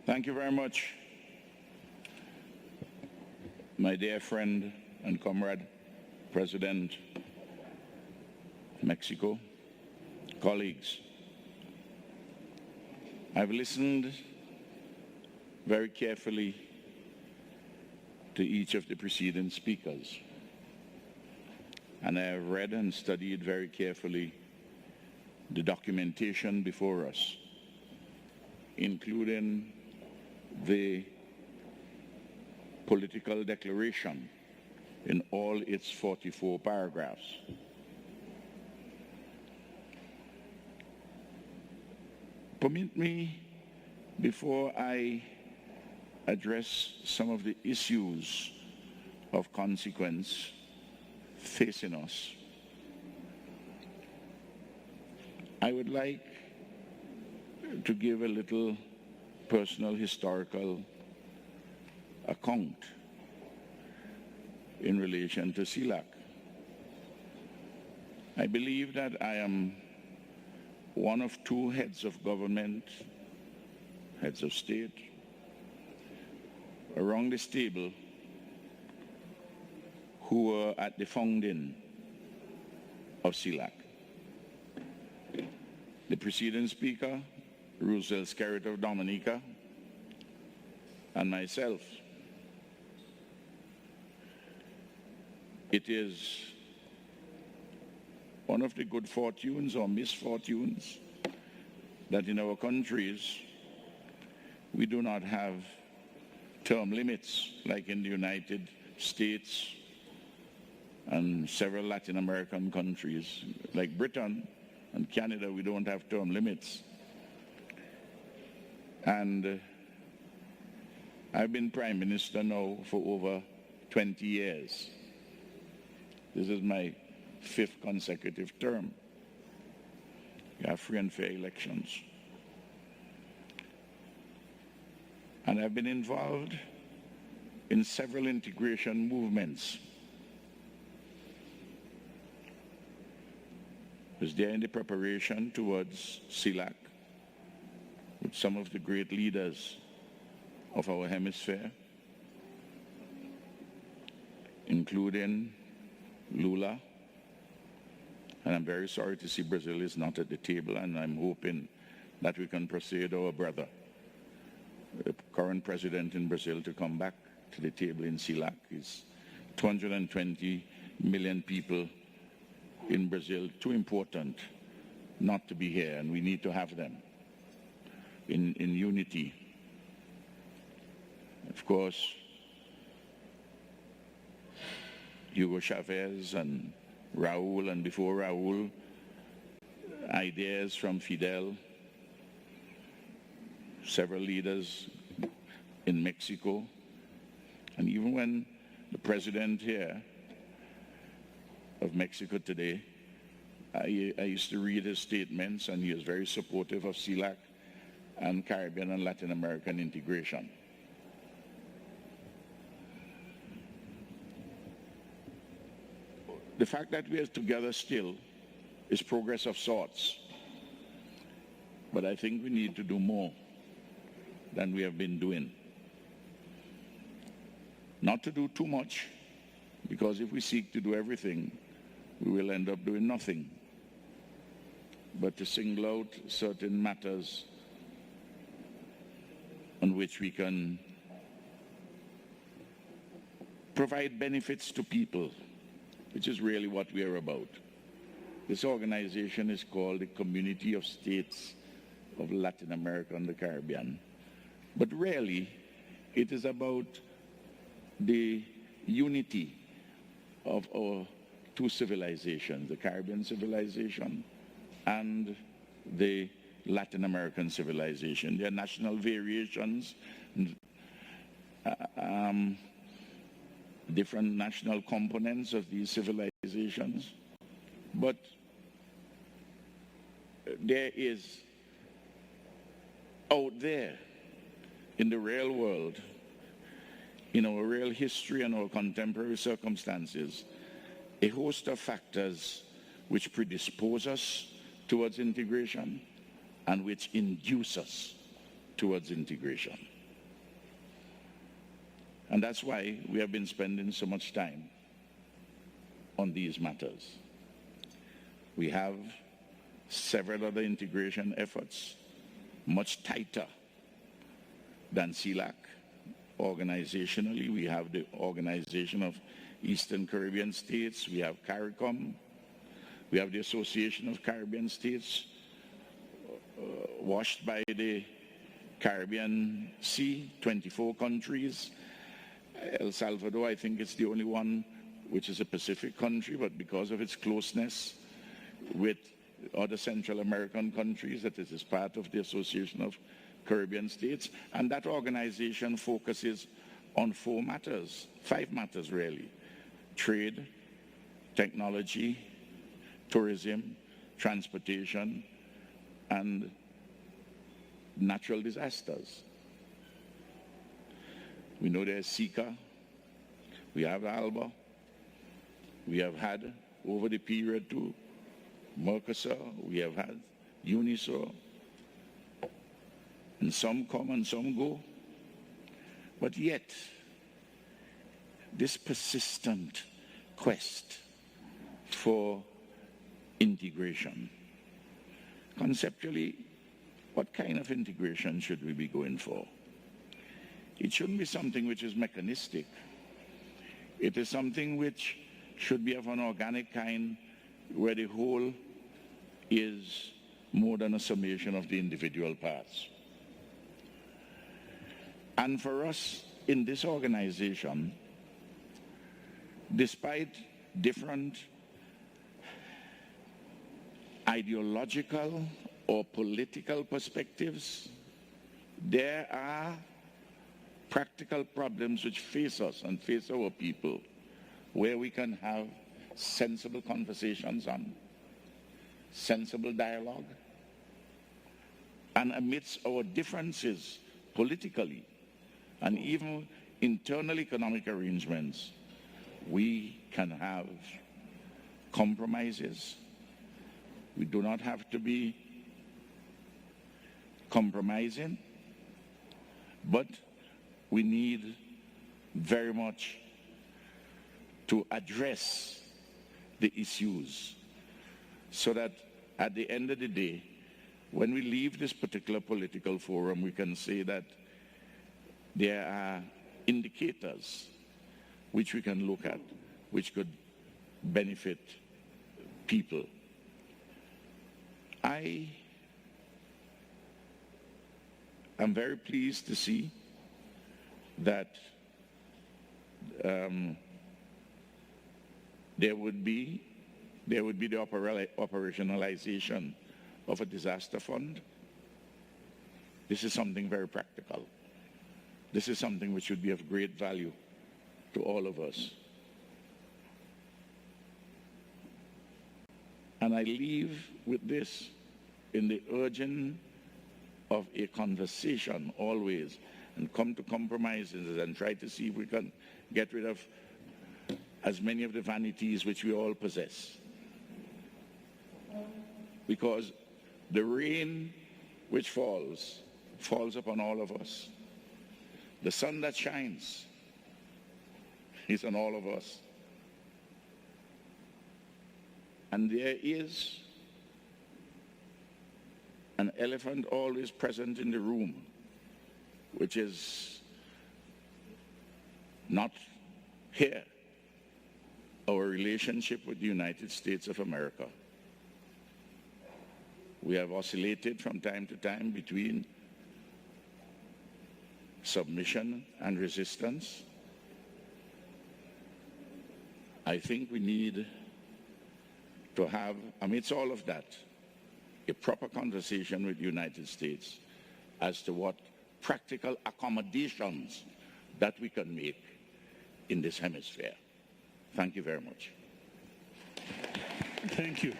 Thank you very much, my dear friend and comrade, President of Mexico, colleagues. I've listened very carefully to each of the preceding speakers, and I have read and studied very carefully the documentation before us, including the political declaration in all its 44 paragraphs. Permit me, before I address some of the issues of consequence facing us, I would like to give a little personal historical account in relation to CELAC. I believe that I am one of two heads of government, heads of state, around this table who were at the founding of CELAC. The preceding speaker, Roosevelt Skerritt of Dominica, and myself. It is one of the good fortunes or misfortunes that in our countries we do not have term limits like in the United States and several Latin American countries. Like Britain and Canada, we don't have term limits. And I've been Prime Minister now for over 20 years. This is my 5th consecutive term. We have free and fair elections. And I've been involved in several integration movements. I was there in the preparation towards CELAC with some of the great leaders of our hemisphere, including Lula. And I'm very sorry to see Brazil is not at the table, and I'm hoping that we can persuade our brother, the current president in Brazil, to come back to the table in CELAC. It's 220 million people in Brazil, too important not to be here, and we need to have them in unity. Of course, Hugo Chavez and Raúl, and before Raúl, ideas from Fidel, several leaders in Mexico, and even when the president here of Mexico today, I used to read his statements, and he is very supportive of CELAC and Caribbean and Latin American integration. The fact that we are together still is progress of sorts, but I think we need to do more than we have been doing. Not to do too much, because if we seek to do everything, we will end up doing nothing, but to single out certain matters on which we can provide benefits to people, which is really what we are about. This organization is called the Community of States of Latin America and the Caribbean. But really, it is about the unity of our two civilizations, the Caribbean civilization and the Latin American civilization. There are national variations, different national components of these civilizations, but there is out there in the real world, in our real history and our contemporary circumstances, a host of factors which predispose us towards integration and which induce us towards integration. And that's why we have been spending so much time on these matters. We have several other integration efforts, much tighter than CELAC. Organizationally, we have the Organization of Eastern Caribbean States, we have CARICOM, we have the Association of Caribbean States, washed by the Caribbean Sea, 24 countries. El Salvador, I think it's the only one which is a Pacific country, but because of its closeness with other Central American countries, that it is part of the Association of Caribbean States. And that organization focuses on five matters really: trade, technology, tourism, transportation, and natural disasters. We know there's SICA, we have ALBA, we have had over the period to Mercosur, we have had UNISUR, and some come and some go. But yet, this persistent quest for integration, conceptually, what kind of integration should we be going for? It shouldn't be something which is mechanistic. It is something which should be of an organic kind, where the whole is more than a summation of the individual parts. And for us in this organization, despite different ideological or political perspectives, there are practical problems which face us and face our people, where we can have sensible conversations on, sensible dialogue, and amidst our differences politically and even internal economic arrangements, we can have compromises. We do not have to be compromising, but we need very much to address the issues so that at the end of the day, when we leave this particular political forum, we can say that there are indicators which we can look at, which could benefit people. I am very pleased to see that there would be the operationalization of a disaster fund. This is something very practical. This is something which should be of great value to all of us. And I leave with this in the urging of a conversation always, and come to compromises and try to see if we can get rid of as many of the vanities which we all possess. Because the rain which falls upon all of us. The sun that shines is on all of us. And there is an elephant always present in the room, which is not here, our relationship with the United States of America. We have oscillated from time to time between submission and resistance. I think we need to have, amidst all of that, a proper conversation with the United States as to what practical accommodations that we can make in this hemisphere. Thank you very much. Thank you.